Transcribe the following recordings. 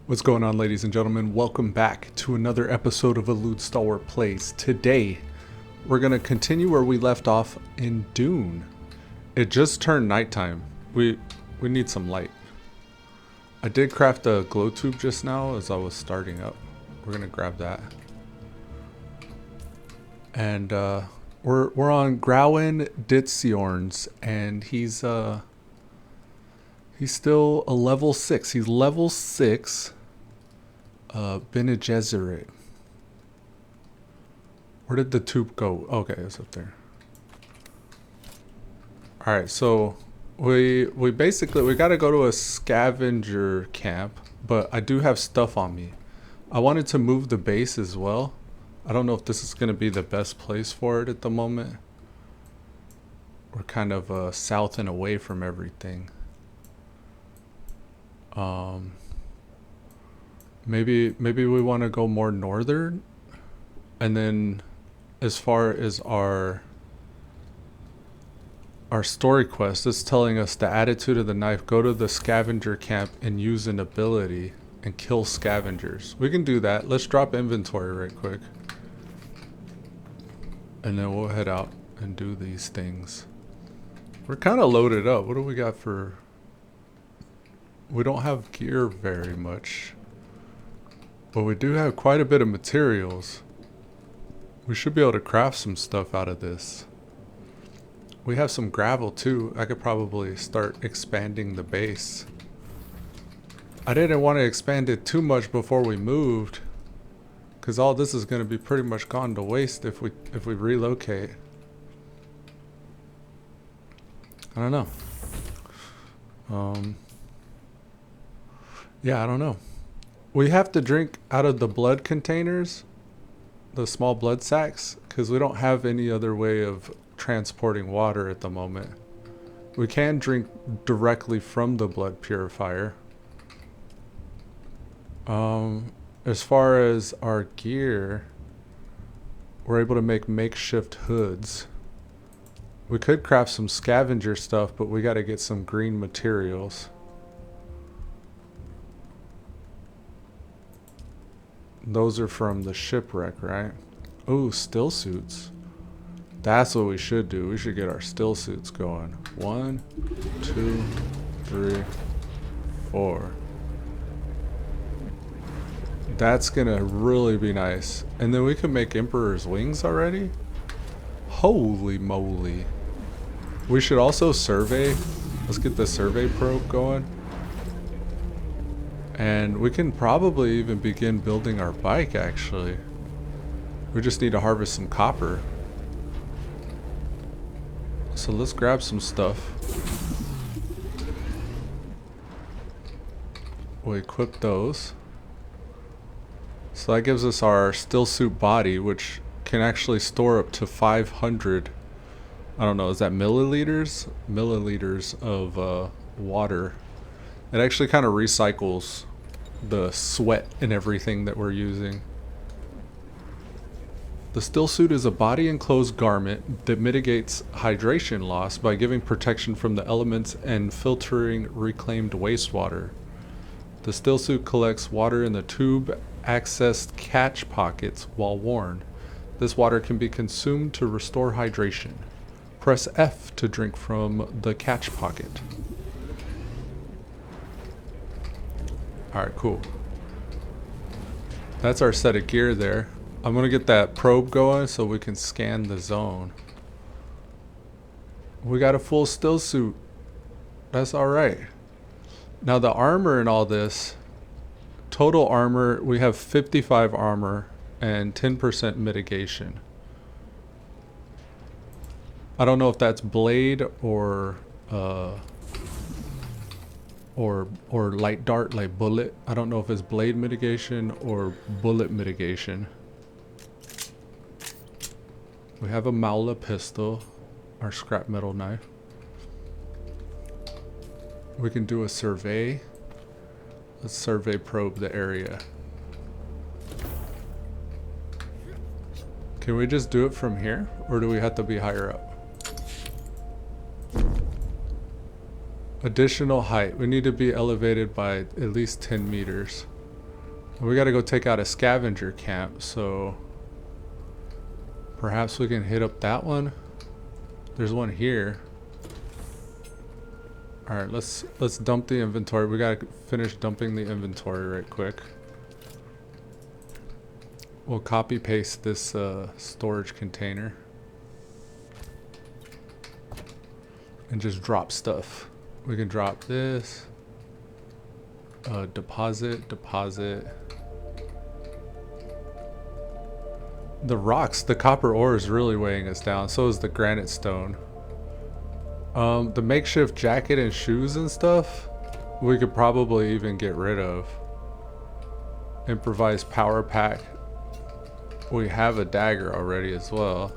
What's going on, ladies and gentlemen? Welcome back to another episode of Elude Stalwart Plays. Today, we're going to continue where we left off in Dune. It just turned nighttime. We need some light. I did craft a glow tube just now as I was starting up. We're going to grab that. And we're on Grauin Ditziorns, and he's still a level 6. He's level 6. Bene Gesserit. Where did the tube go? Okay, it's up there. Alright, so we gotta go to a scavenger camp, but I do have stuff on me. I wanted to move the base as well. I don't know if this is gonna be the best place for it at the moment. We're kind of south and away from everything. Maybe we want to go more northern, and then as far as our story quest, it's telling us the attitude of the knife. Go to the scavenger camp and use an ability and kill scavengers. We can do that. Let's drop inventory right quick, and then we'll head out and do these things. We're kind of loaded up. What do we got for... We don't have gear very much, but we do have quite a bit of materials. We should be able to craft some stuff out of this. We have some gravel too. I could probably start expanding the base. I didn't want to expand it too much before we moved, because all this is going to be pretty much gone to waste if we relocate. I don't know. Yeah, I don't know. We have to drink out of the blood containers, the small blood sacks, because we don't have any other way of transporting water at the moment. We can drink directly from the blood purifier. As far as our gear, we're able to make makeshift hoods. We could craft some scavenger stuff, but we got to get some green materials. Those are from the shipwreck, right? Ooh, still suits. That's what we should do. We should get our still suits going. 1, 2, 3, 4. That's gonna really be nice. And then we can make Emperor's wings already? Holy moly. We should also survey. Let's get the survey probe going. And we can probably even begin building our bike, actually. We just need to harvest some copper. So let's grab some stuff. We'll equip those. So that gives us our still suit body, which can actually store up to 500. I don't know, is that milliliters? Milliliters of water. It actually kind of recycles the sweat and everything that we're using. The still suit is a body enclosed garment that mitigates hydration loss by giving protection from the elements and filtering reclaimed wastewater. The still suit collects water in the tube accessed catch pockets while worn. This water can be consumed to restore hydration. Press F to drink from the catch pocket. Alright, cool. That's our set of gear there. I'm gonna get that probe going so we can scan the zone. We got a full still suit. That's alright. Now the armor and all this, total armor, we have 55 armor and 10% mitigation. I don't know if that's blade or light dart, like bullet. I don't know if it's blade mitigation or bullet mitigation. We have a Maula pistol, our scrap metal knife. We can do a survey. Let's survey probe the area. Can we just do it from here, or do we have to be higher up? Additional height. We need to be elevated by at least 10 meters. We gotta go take out a scavenger camp, so perhaps we can hit up that one. There's one here. Alright, let's dump the inventory. We gotta finish dumping the inventory right quick. We'll copy paste this storage container and just drop stuff. We can drop this. Deposit. The rocks, the copper ore is really weighing us down. So is the granite stone. The makeshift jacket and shoes and stuff, we could probably even get rid of. Improvised power pack. We have a dagger already as well.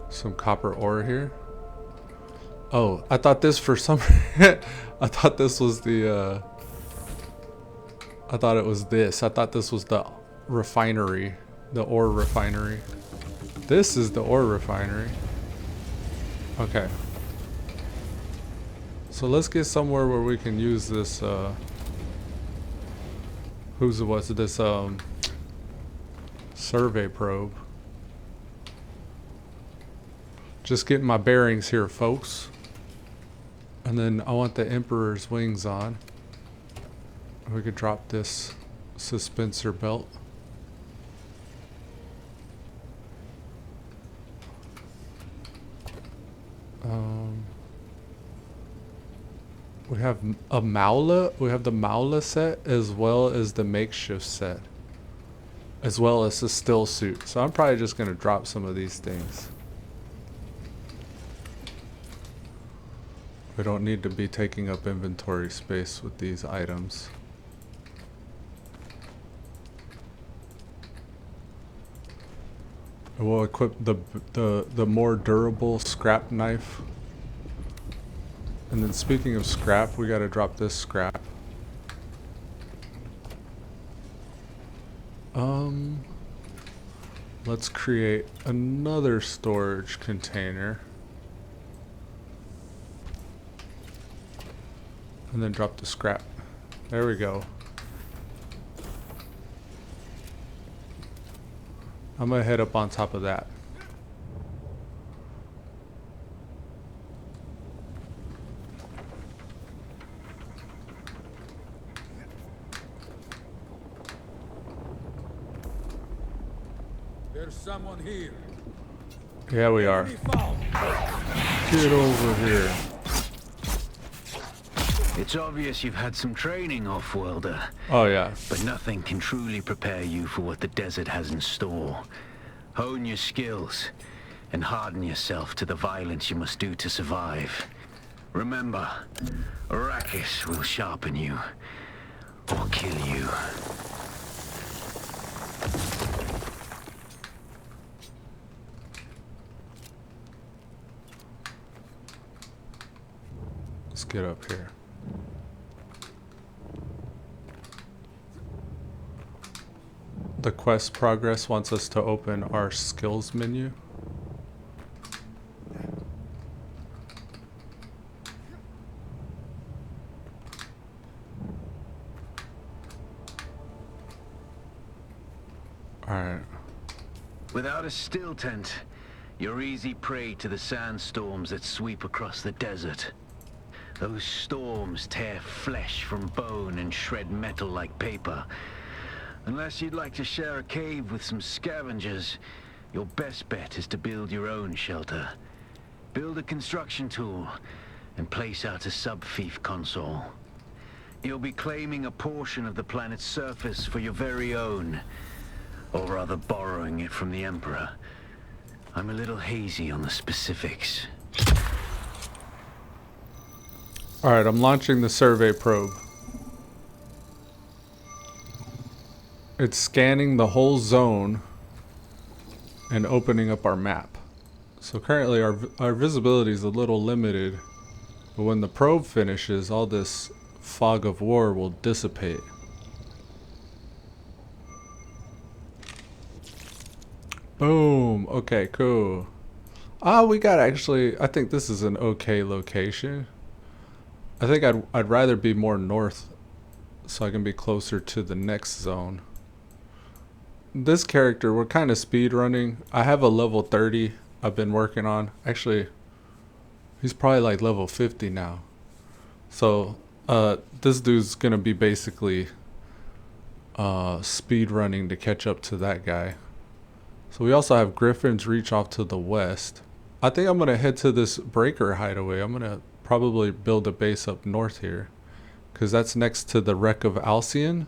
Some copper ore here. Oh, I thought this for some I thought this was the I thought it was this. I thought this was the refinery, the ore refinery. This is the ore refinery. Okay. So let's get somewhere where we can use this this survey probe. Just getting my bearings here, folks. And then I want the Emperor's wings on. We could drop this suspensor belt. We have a Maula. We have the Maula set as well as the makeshift set, as well as the still suit. So I'm probably just gonna drop some of these things. We don't need to be taking up inventory space with these items. We'll equip the more durable scrap knife. And then speaking of scrap, we gotta drop this scrap. Let's create another storage container. And then drop the scrap. There we go. I'm gonna head up on top of that. There's someone here. Yeah, we are. Get over here. It's obvious you've had some training, off-worlder. Oh yeah. But nothing can truly prepare you for what the desert has in store. Hone your skills and harden yourself to the violence you must do to survive. Remember, Arrakis will sharpen you or kill you. Let's get up here. The quest progress wants us to open our skills menu. Alright. Without a still tent, you're easy prey to the sandstorms that sweep across the desert. Those storms tear flesh from bone and shred metal like paper. Unless you'd like to share a cave with some scavengers, your best bet is to build your own shelter. Build a construction tool and place out a sub-fief console. You'll be claiming a portion of the planet's surface for your very own, or rather borrowing it from the Emperor. I'm a little hazy on the specifics. Alright, I'm launching the survey probe. It's scanning the whole zone and opening up our map. So currently our visibility is a little limited, but when the probe finishes, all this fog of war will dissipate. Boom. Okay, cool. Ah, we got actually, I think this is an okay location. I think I'd rather be more north so I can be closer to the next zone. This character, we're kind of speed running. I have a level 30 I've been working on. Actually, he's probably like level 50 now. So this dude's gonna be basically speed running to catch up to that guy. So we also have Griffin's Reach off to the west. I think I'm gonna head to this breaker hideaway. I'm gonna probably build a base up north here, because that's next to the wreck of Alcyon,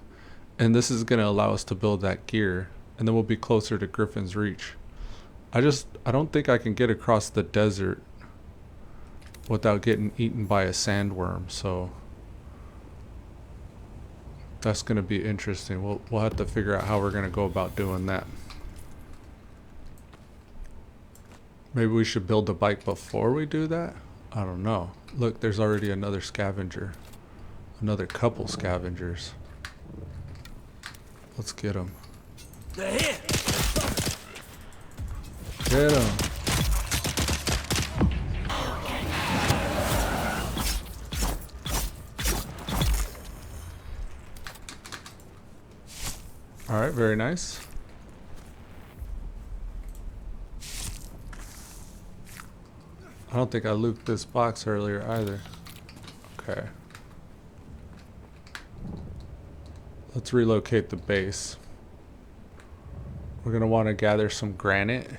and this is gonna allow us to build that gear, and then we'll be closer to Griffin's Reach. I don't think I can get across the desert without getting eaten by a sandworm, so that's gonna be interesting. We'll have to figure out how we're gonna go about doing that. Maybe we should build a bike before we do that? I don't know. Look, there's already another scavenger. Another couple scavengers. Let's get them. They're here. Get them. Alright, very nice. I don't think I looped this box earlier either. Okay. Let's relocate the base. We're going to want to gather some granite.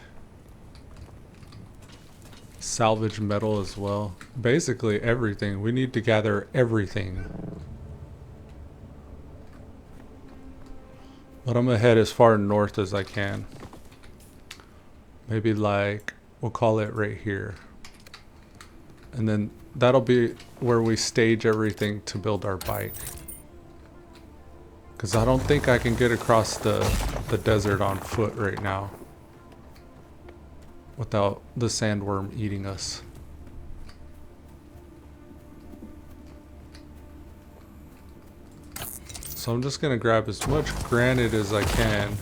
Salvage metal as well. Basically everything. We need to gather everything. But I'm going to head as far north as I can. Maybe like, we'll call it right here. And then that'll be where we stage everything to build our bike. Because I don't think I can get across the desert on foot right now without the sandworm eating us. So I'm just going to grab as much granite as I can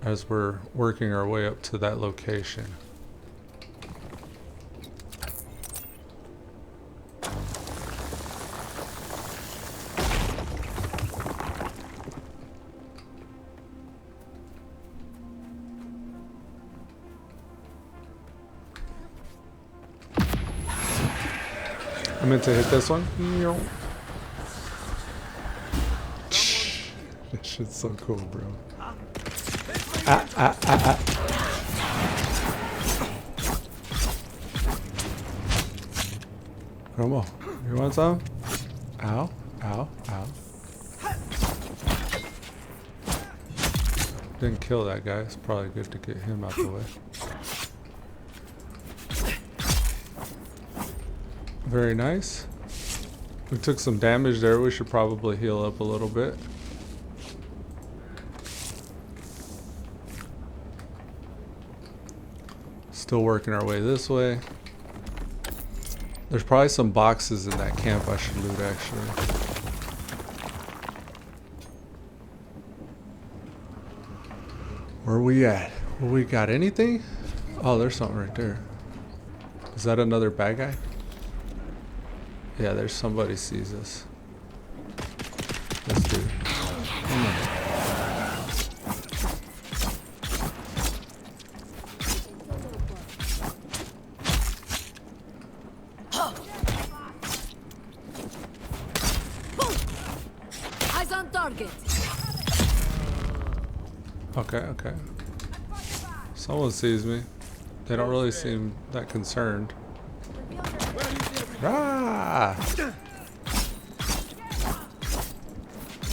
as we're working our way up to that location. I meant to hit this one. This shit's so cool, bro. Come on. You want some? Ow, ow, ow. Didn't kill that guy. It's probably good to get him out the way. Very nice. We took some damage there. We should probably heal up a little bit. Still working our way this way. There's probably some boxes in that camp I should loot actually. Where are we at? We got anything? Oh, there's something right there. Is that another bad guy? Yeah, there's somebody sees us. This dude. Come on. Eyes on target. Okay, okay. Someone sees me. They don't really seem that concerned. Ah!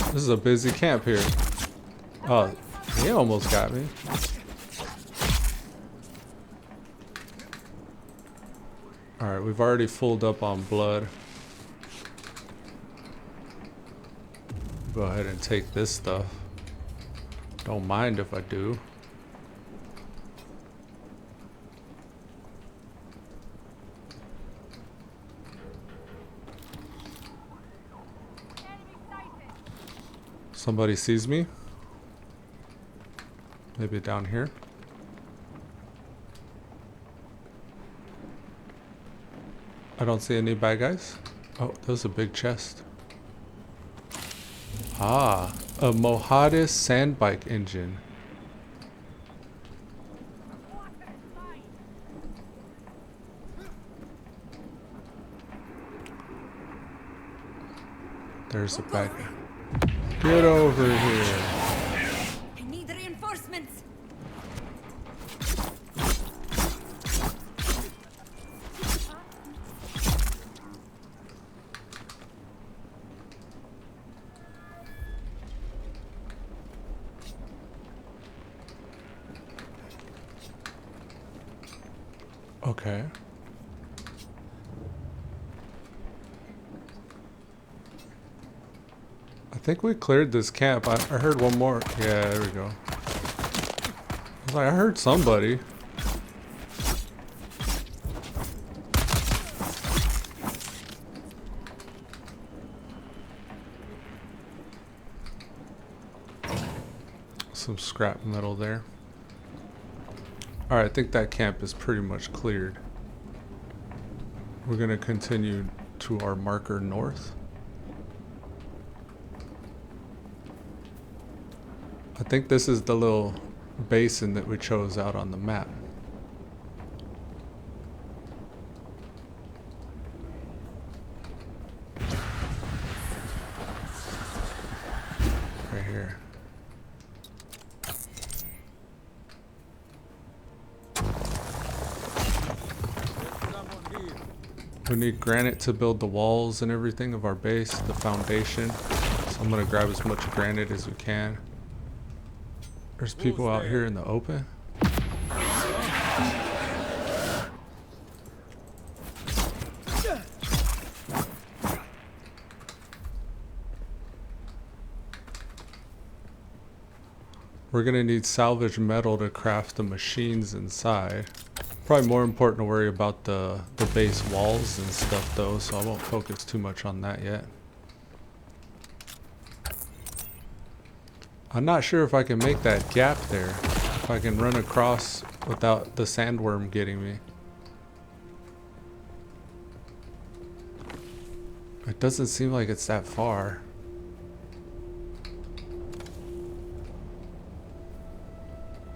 This is a busy camp here. Oh, he almost got me. Alright, we've already filled up on blood. Go ahead and take this stuff. Don't mind if I do. Somebody sees me. Maybe down here. I don't see any bad guys. Oh, there's a big chest. Ah, a Mojadis sandbike engine. There's a bad guy. Get over here. I need reinforcements. Okay. I think we cleared this camp. I heard one more. Yeah, there we go. I was like, I heard somebody. Some scrap metal there. Alright, I think that camp is pretty much cleared. We're going to continue to our marker north. I think this is the little basin that we chose out on the map. Right here. We need granite to build the walls and everything of our base, the foundation. So I'm gonna grab as much granite as we can. There's people out here in the open. We're gonna need salvage metal to craft the machines inside. Probably more important to worry about the base walls and stuff though, so I won't focus too much on that yet. I'm not sure if I can make that gap there. If I can run across without the sandworm getting me. It doesn't seem like it's that far.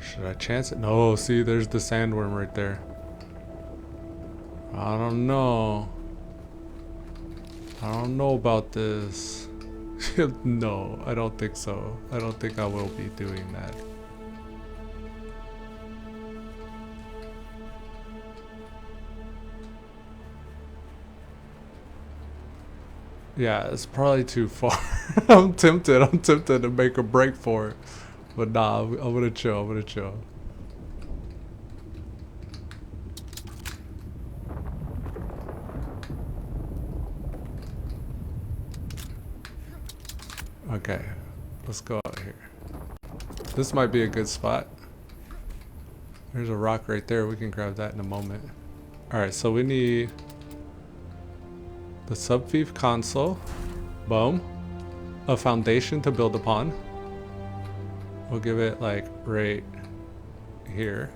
Should I chance it? No, see, there's the sandworm right there. I don't know. I don't know about this. No, I don't think so. I don't think I will be doing that. Yeah, it's probably too far. I'm tempted to make a break for it. But nah, I'm gonna chill, I'm gonna chill. Okay, let's go out here. This might be a good spot. There's a rock right there, we can grab that in a moment. Alright, so we need the subfief console, boom, a foundation to build upon. We'll give it like right here.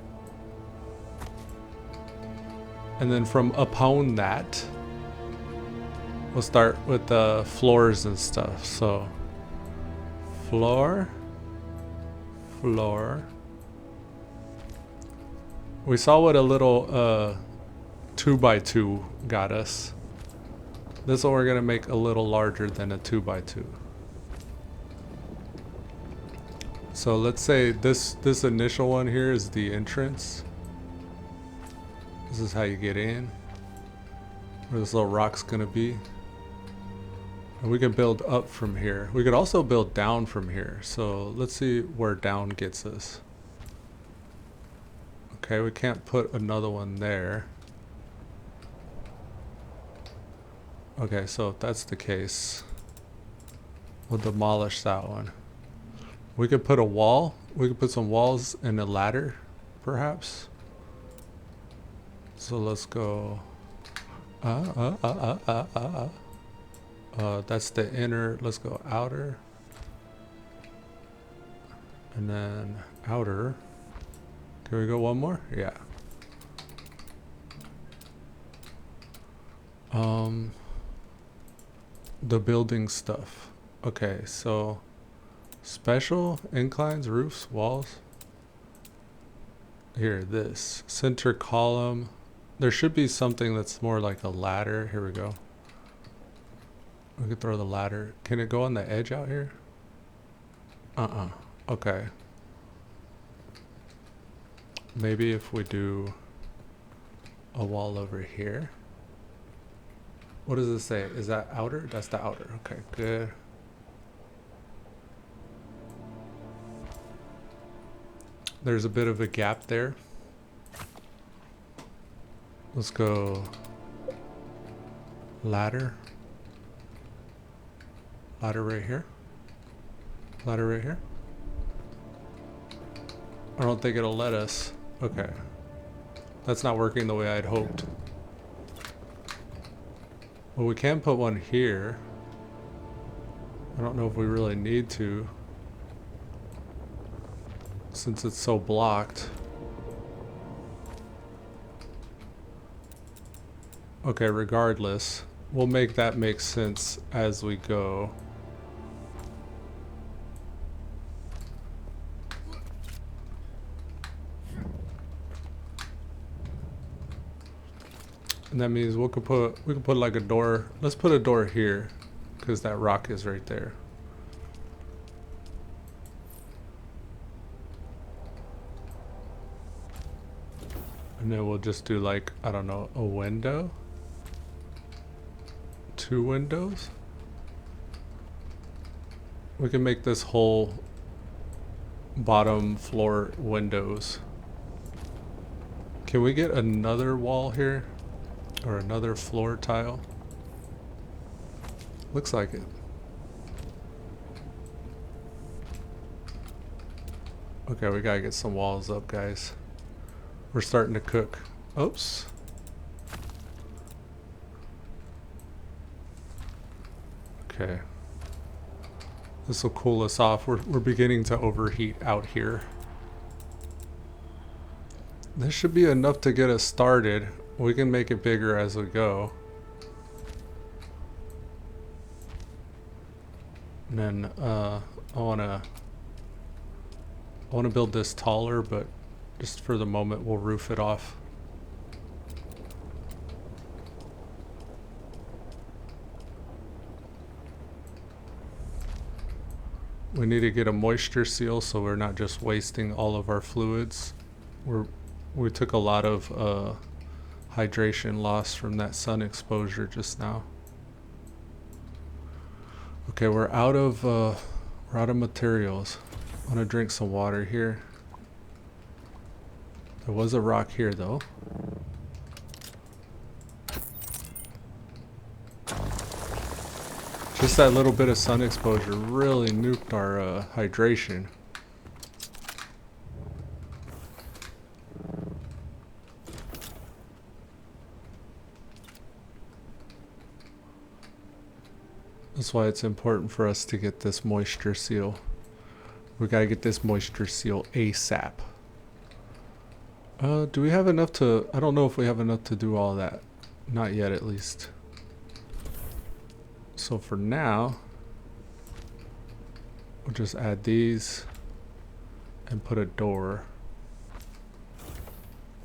And then from upon that, we'll start with the floors and stuff. So floor. We saw what a little 2x2 got us. This one we're gonna make a little larger than a 2x2. So let's say this initial one here is the entrance. This is how you get in. Where this little rock's gonna be. And we can build up from here. We could also build down from here. So let's see where down gets us. Okay, we can't put another one there. Okay, so if that's the case, we'll demolish that one. We could put a wall. We could put some walls and a ladder, perhaps. So let's go. That's the inner. Let's go outer. And then outer. Can we go one more? Yeah. The building stuff. Okay, so special inclines, roofs, walls. Here, this center column. There should be something that's more like a ladder. Here we go. We could throw the ladder. Can it go on the edge out here? Okay. Maybe if we do a wall over here. What does it say? Is that outer? That's the outer. Okay, good. There's a bit of a gap there. Let's go ladder. Ladder right here. Ladder right here. I don't think it'll let us. Okay. That's not working the way I'd hoped. Well, we can put one here. I don't know if we really need to, since it's so blocked. Okay, regardless, we'll make that make sense as we go. And that means we could put like a door. Let's put a door here, because that rock is right there. And then we'll just do like, I don't know, a window. 2 windows. We can make this whole bottom floor windows. Can we get another wall here? Or another floor tile? Looks like it. Okay, we gotta get some walls up, guys. We're starting to cook. Oops. Okay. This will cool us off. We're beginning to overheat out here. This should be enough to get us started. We can make it bigger as we go. And then I wanna build this taller, but just for the moment we'll roof it off. We need to get a moisture seal so we're not just wasting all of our fluids. We took a lot of hydration loss from that sun exposure just now. Okay, we're out of materials. I want to drink some water here. There was a rock here though. Just that little bit of sun exposure really nuked our hydration. That's why it's important for us to get this moisture seal. We gotta get this moisture seal ASAP. Do we have enough to... I don't know if we have enough to do all that. Not yet, at least. So for now, we'll just add these and put a door.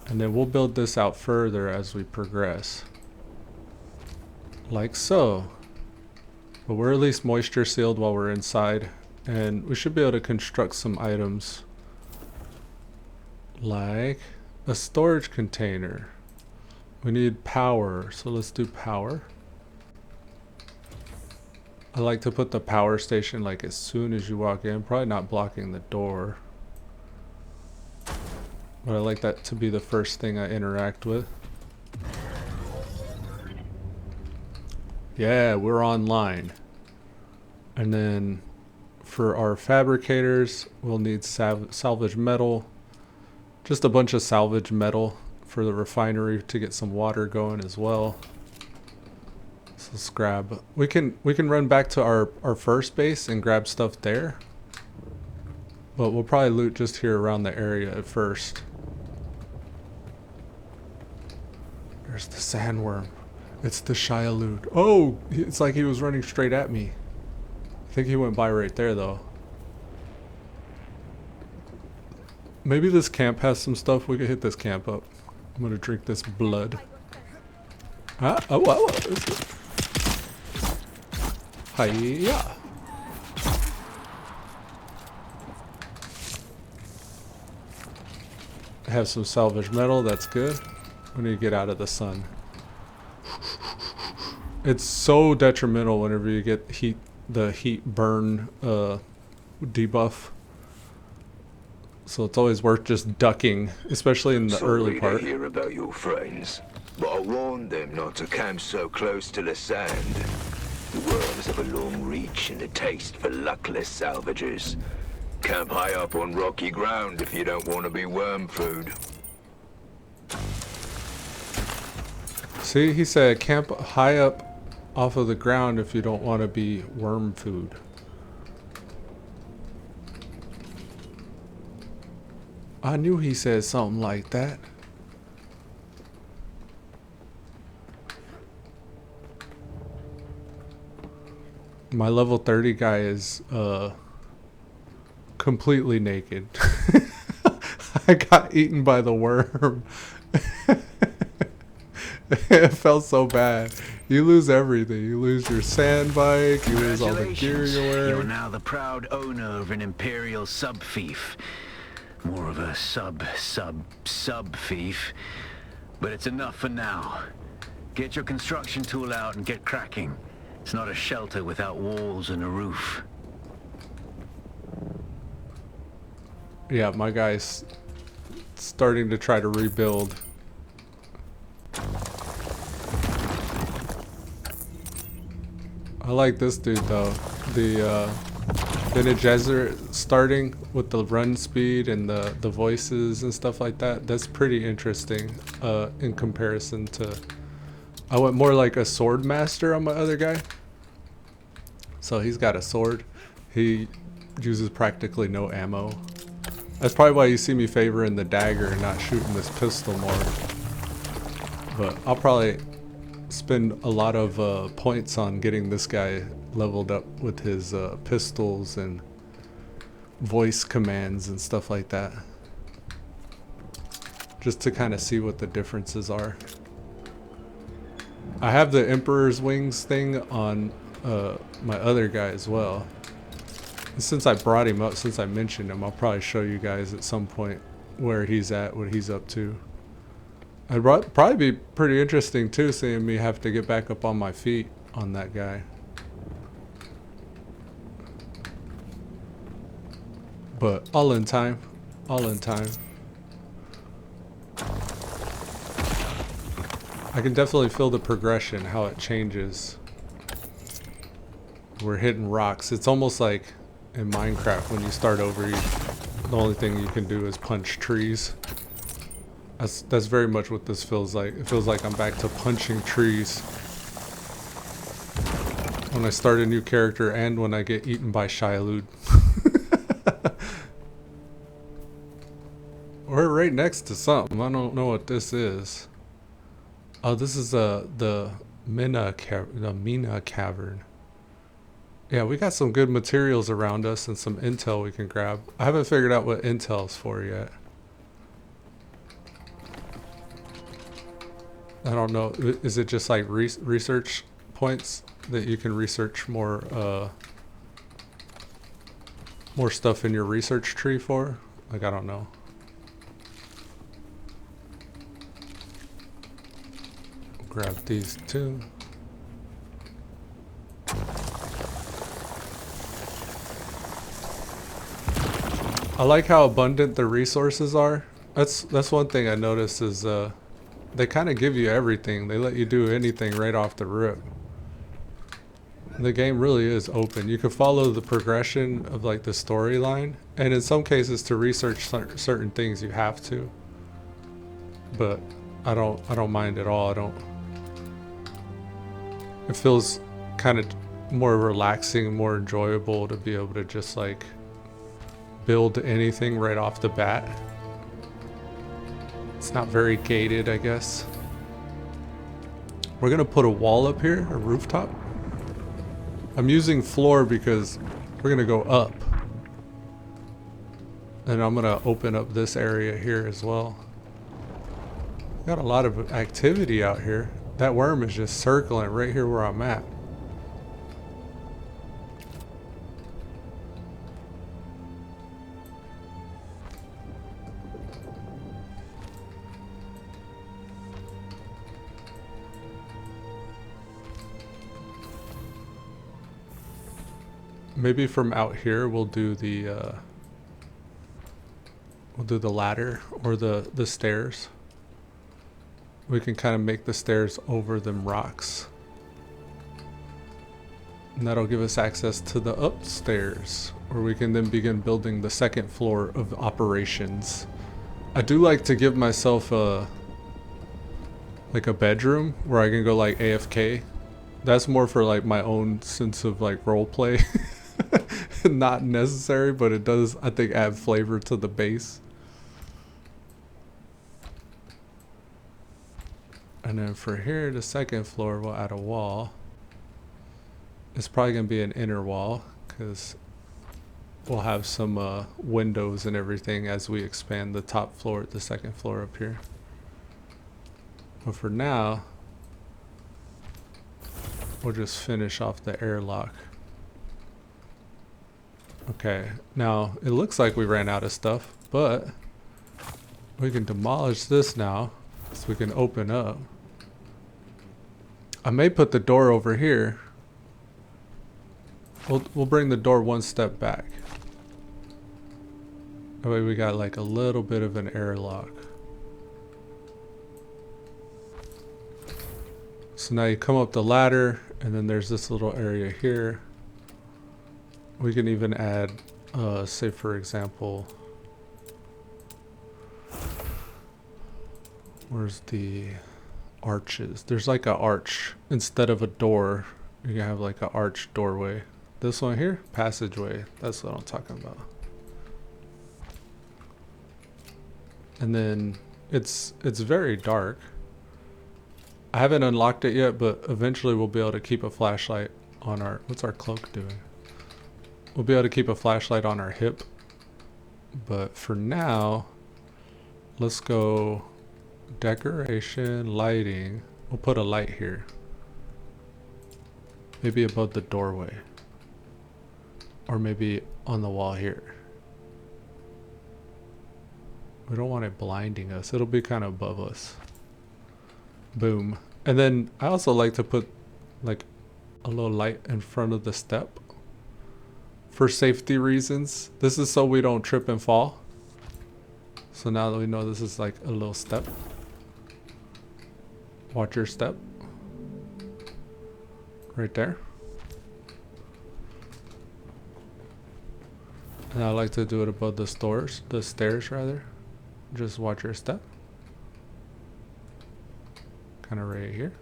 And then we'll build this out further as we progress. Like so. But we're at least moisture sealed while we're inside, and we should be able to construct some items like a storage container. We need power, so let's do power. I like to put the power station like as soon as you walk in, probably not blocking the door, but I like that to be the first thing I interact with. Yeah, we're online. And then for our fabricators, we'll need salvage metal. Just a bunch of salvage metal for the refinery to get some water going as well. So let's grab... We can run back to our first base and grab stuff there. But we'll probably loot just here around the area at first. There's the sandworm. It's the Elude. Oh, it's like he was running straight at me. I think he went by right there though. Maybe this camp has some stuff. We could hit this camp up. I'm gonna drink this blood. Ah, oh, oh, hiya. I have some salvage metal. That's good. We need to get out of the sun. It's so detrimental whenever you get the heat burn debuff. So it's always worth just ducking, especially in the early part. Sorry to hear about your friends, but I warned them not to camp so close to the sand. The worms have a long reach and a taste for luckless salvagers. Camp high up on rocky ground if you don't want to be worm food. See, he said camp high up off of the ground if you don't want to be worm food. I knew he said something like that. My level 30 guy is completely naked. I got eaten by the worm. It felt so bad. You lose everything. You lose your sand bike. You lose all the gear you're wearing. You're now the proud owner of an Imperial sub-fief. More of a sub-fief. But it's enough for now. Get your construction tool out and get cracking. It's not a shelter without walls and a roof. Yeah, my guy's starting to try to rebuild. I like this dude though. The Bene Gesserit starting with the run speed and the voices and stuff like that. That's pretty interesting in comparison to... I went more like a sword master on my other guy. So he's got a sword. He uses practically no ammo. That's probably why you see me favoring the dagger and not shooting this pistol more. But I'll probably spend a lot of points on getting this guy leveled up with his pistols and voice commands and stuff like that. Just to kind of see what the differences are. I have the Emperor's Wings thing on my other guy as well. And since I brought him up, since I mentioned him, I'll probably show you guys at some point where he's at, what he's up to. It'd probably be pretty interesting too, seeing me have to get back up on my feet on that guy. But all in time. All in time. I can definitely feel the progression, how it changes. We're hitting rocks. It's almost like in Minecraft when you start over, the only thing you can do is punch trees. That's very much what this feels like. It feels like I'm back to punching trees when I start a new character and when I get eaten by Elude. We're right next to something. I don't know what this is. Oh, this is the Mina Cavern. Yeah, we got some good materials around us and some intel we can grab. I haven't figured out what intel's for yet. I don't know. Is it just like research points that you can research more stuff in your research tree for? Like, I don't know. Grab these two. I like how abundant the resources are. That's one thing I noticed is they kind of give you everything. They let you do anything right off the rip. The game really is open. You can follow the progression of like the storyline, and in some cases to research certain things you have to. But I don't mind at all. It feels kind of more relaxing, more enjoyable to be able to just like build anything right off the bat. It's not very gated, I guess. We're gonna put a wall up here, a rooftop. I'm using floor because we're gonna go up. And I'm gonna open up this area here as well. Got a lot of activity out here. That worm is just circling right here where I'm at. Maybe from out here we'll do the ladder or the stairs. We can kind of make the stairs over them rocks. And that'll give us access to the upstairs, where we can then begin building the second floor of operations. I do like to give myself like a bedroom where I can go like AFK. That's more for like my own sense of like role play. Not necessary, but it does, I think, add flavor to the base. And then for here, the second floor, we'll add a wall. It's probably going to be an inner wall because we'll have some windows and everything as we expand the top floor, the second floor up here. But for now, we'll just finish off the airlock. Okay, now it looks like we ran out of stuff, but we can demolish this now so we can open up. I may put the door over here. We'll bring the door one step back. That way we got like a little bit of an airlock. So now you come up the ladder and then there's this little area here. We can even add, say for example, where's the arches? There's like an arch instead of a door. You can have like an arch doorway. This one here, passageway. That's what I'm talking about. And then it's very dark. I haven't unlocked it yet, but eventually we'll be able to keep a flashlight on our, what's our cloak doing? We'll be able to keep a flashlight on our hip. But for now, let's go decoration, lighting. We'll put a light here. Maybe above the doorway. Or maybe on the wall here. We don't want it blinding us. It'll be kind of above us. Boom. And then I also like to put like a little light in front of the step. For safety reasons. This is so we don't trip and fall. So now that we know this is like a little step. Watch your step. Right there. And I like to do it above the stairs rather. Just watch your step. Kind of right here.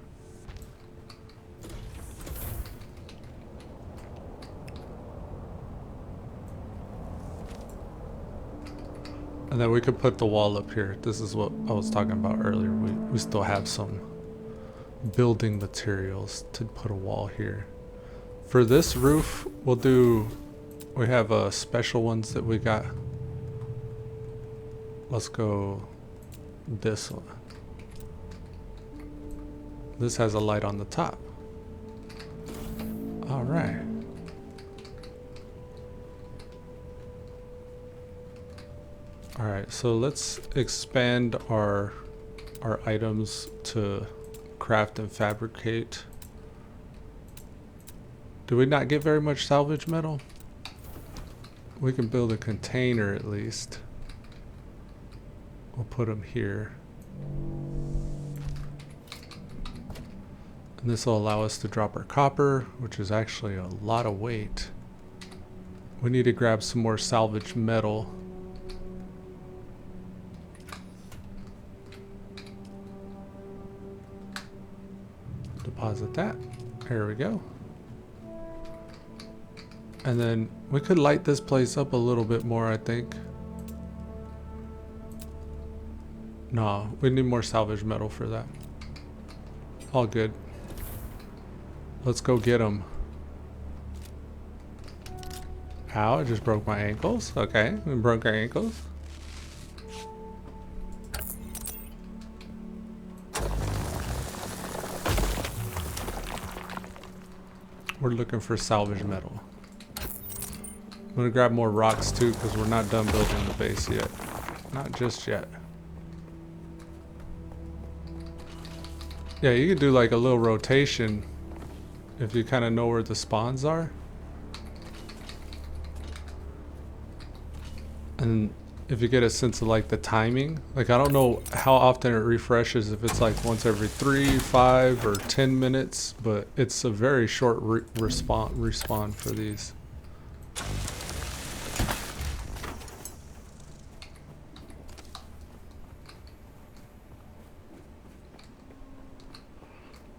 And then we could put the wall up here. This is what I was talking about earlier. We still have some building materials to put a wall here. For this roof, we have special ones that we got. Let's go this one. This has a light on the top. All right. All right, so let's expand our items to craft and fabricate. Do we not get very much salvage metal? We can build a container at least. We'll put them here. And this will allow us to drop our copper, which is actually a lot of weight. We need to grab some more salvage metal. Deposit that. There we go. And then we could light this place up a little bit more, I think. No, we need more salvage metal for that. All good. Let's go get him. Ow, I just broke my ankles. Okay, we broke our ankles. We're looking for salvage metal. I'm gonna grab more rocks too because we're not done building the base yet. Not just yet. Yeah, you can do like a little rotation if you kind of know where the spawns are. And if you get a sense of like the timing, like I don't know how often it refreshes, if it's like once every 3, 5, or 10 minutes, but it's a very short respawn for these.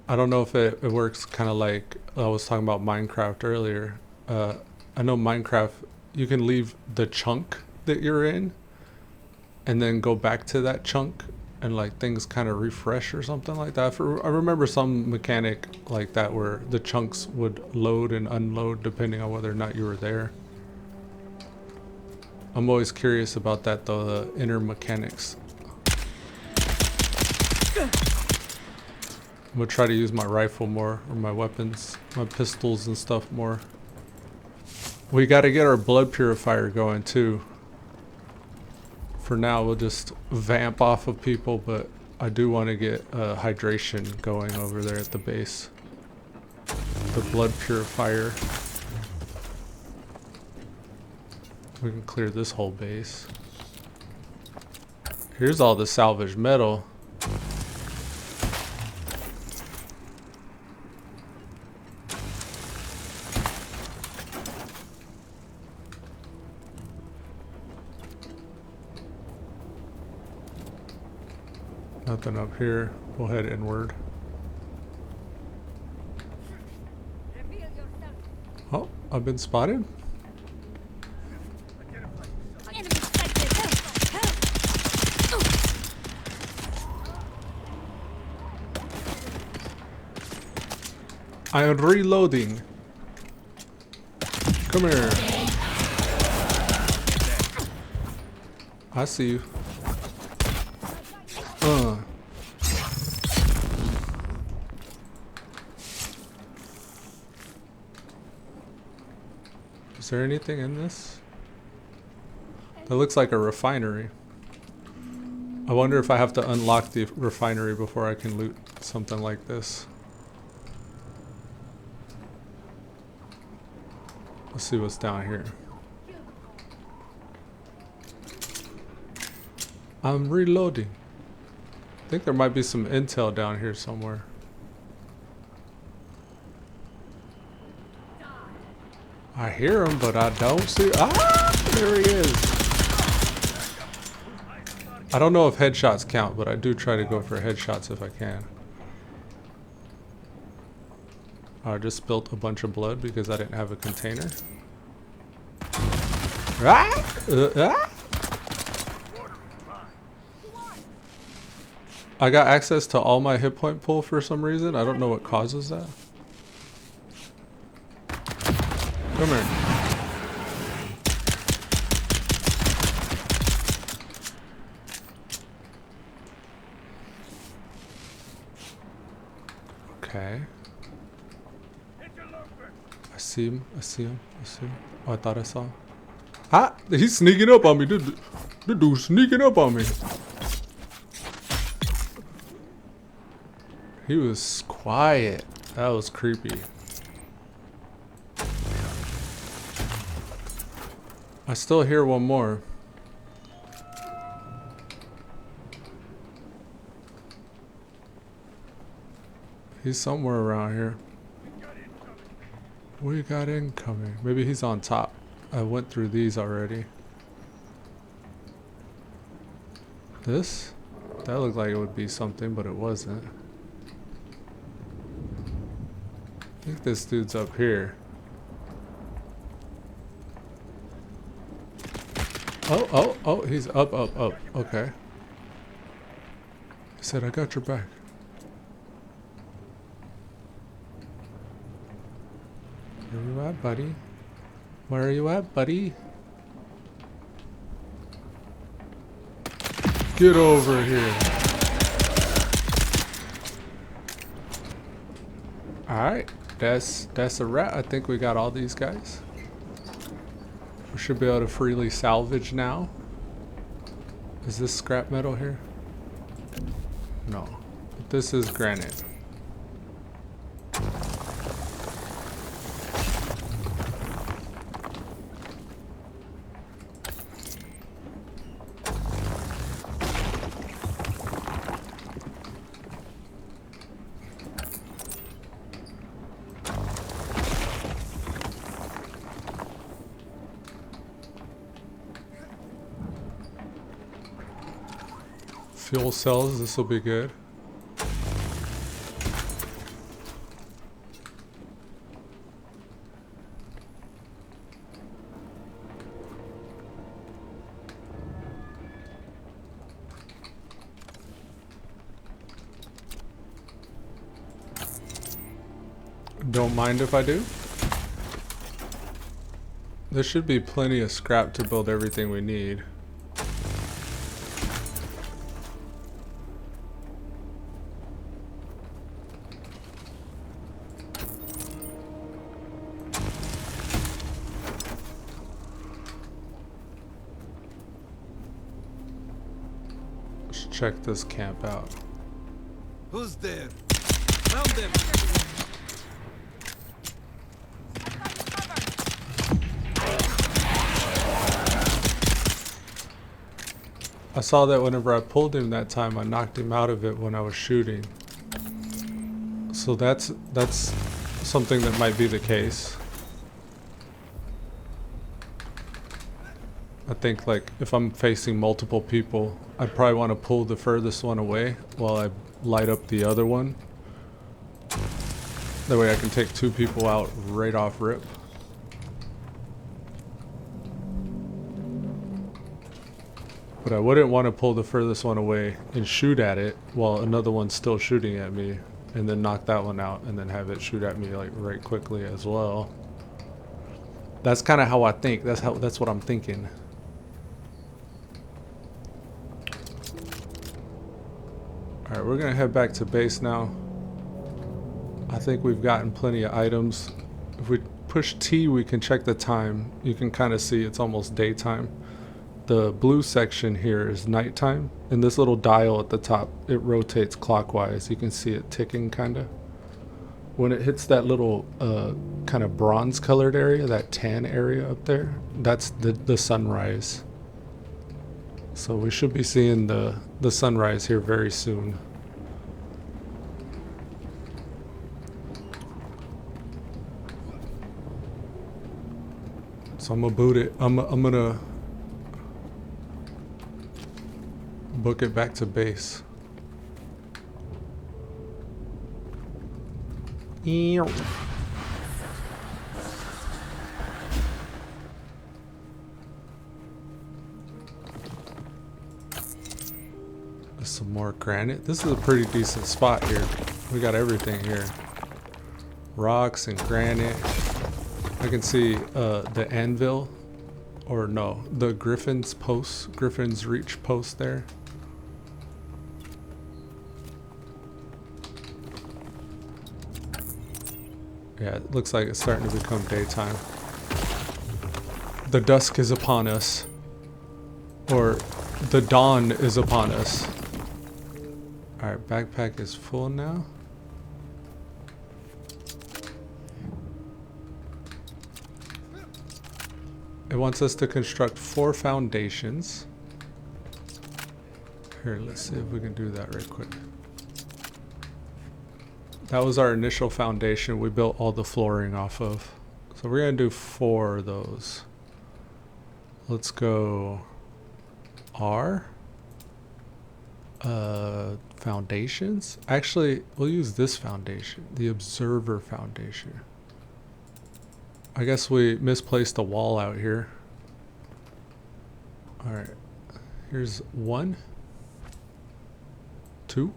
I don't know if it works kind of like I was talking about Minecraft earlier. I know Minecraft, you can leave the chunk that you're in and then go back to that chunk and like things kind of refresh or something like that. I remember some mechanic like that where the chunks would load and unload depending on whether or not you were there. I'm always curious about that though, the inner mechanics. I'm gonna try to use my rifle more, or my weapons, my pistols and stuff more. We gotta get our blood purifier going too. For now, we'll just vamp off of people, but I do want to get hydration going over there at the base. The blood purifier. We can clear this whole base. Here's all the salvage metal. Nothing up here. We'll head inward. Reveal yourself. Oh, I've been spotted. Enemy sighted. Help! I am reloading. Come here. I see you. Is there anything in this? That looks like a refinery. I wonder if I have to unlock the refinery before I can loot something like this. Let's see what's down here. I'm reloading. I think there might be some intel down here somewhere. I hear him, but I don't see. Ah, there he is. I don't know if headshots count, but I do try to go for headshots if I can. I just spilled a bunch of blood because I didn't have a container. I got access to all my hit point pool for some reason. I don't know what causes that. Come here. Okay. I see him. I see him. I see him. Oh, I thought I saw him. Ah! He's sneaking up on me. The dude's sneaking up on me. He was quiet. That was creepy. I still hear one more. He's somewhere around here. We got incoming. Maybe he's on top. I went through these already. This? That looked like it would be something, but it wasn't. I think this dude's up here. Oh, he's up. Okay. He said, I got your back. Where you at, buddy? Where are you at, buddy? Get over here. Alright, that's a wrap. I think we got all these guys. We should be able to freely salvage now. Is this scrap metal here? No. But this is granite. Fuel cells, this will be good. Don't mind if I do. There should be plenty of scrap to build everything we need. Let's check this camp out. Who's there? Found them! I saw that whenever I pulled him that time, I knocked him out of it when I was shooting. So that's something that might be the case. I think like if I'm facing multiple people, I probably want to pull the furthest one away while I light up the other one. That way I can take two people out right off rip. But I wouldn't want to pull the furthest one away and shoot at it while another one's still shooting at me, and then knock that one out and then have it shoot at me like right quickly as well. That's kind of how I think. That's what I'm thinking. All right, we're gonna head back to base now. I think we've gotten plenty of items. If we push T, we can check the time. You can kind of see it's almost daytime. The blue section here is nighttime, and this little dial at the top, it rotates clockwise. You can see it ticking kind of. When it hits that little kind of bronze colored area, that tan area up there, that's the sunrise. So we should be seeing the sunrise here very soon. So I'm gonna boot it. I'm gonna book it back to base. There's some more granite. This is a pretty decent spot here. We got everything here. Rocks and granite. I can see the anvil, or no, the Griffin's post, Griffin's Reach post there. Yeah, it looks like it's starting to become daytime. The dusk is upon us. Or the dawn is upon us. Alright, backpack is full now. It wants us to construct 4 foundations. Here, let's see if we can do that right quick. That was our initial foundation we built all the flooring off of. So we're gonna do 4 of those. Let's go R. Foundations? Actually, we'll use this foundation, the Observer Foundation. I guess we misplaced a wall out here. Alright, here's 1, 2,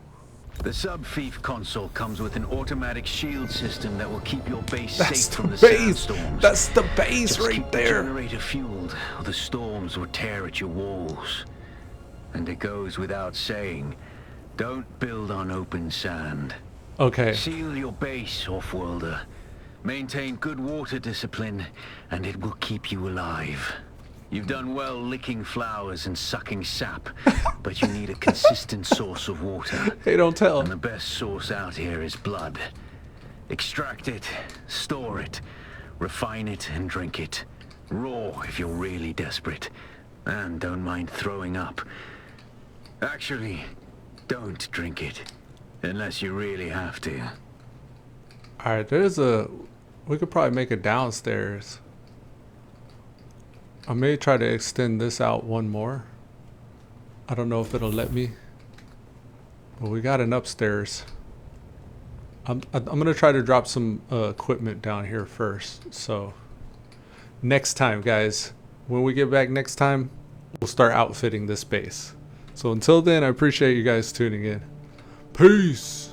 The sub-thief console comes with an automatic shield system that will keep your base That's safe from the the base. sandstorms. That's the base Just right keep the there. generator fueled, or the storms will tear at your walls. And it goes without saying, don't build on open sand. Okay. Seal your base, off-worlder. Maintain good water discipline, and it will keep you alive. You've done well licking flowers and sucking sap, but you need a consistent source of water. Hey, don't tell. And the best source out here is blood. Extract it, store it, refine it, and drink it. Raw if you're really desperate. And don't mind throwing up. Actually, don't drink it. Unless you really have to. Alright, we could probably make it downstairs. I may try to extend this out one more. I don't know if it'll let me. But we got an upstairs. I'm gonna try to drop some equipment down here first. So next time, guys, when we get back next time, we'll start outfitting this base. So until then, I appreciate you guys tuning in. Peace.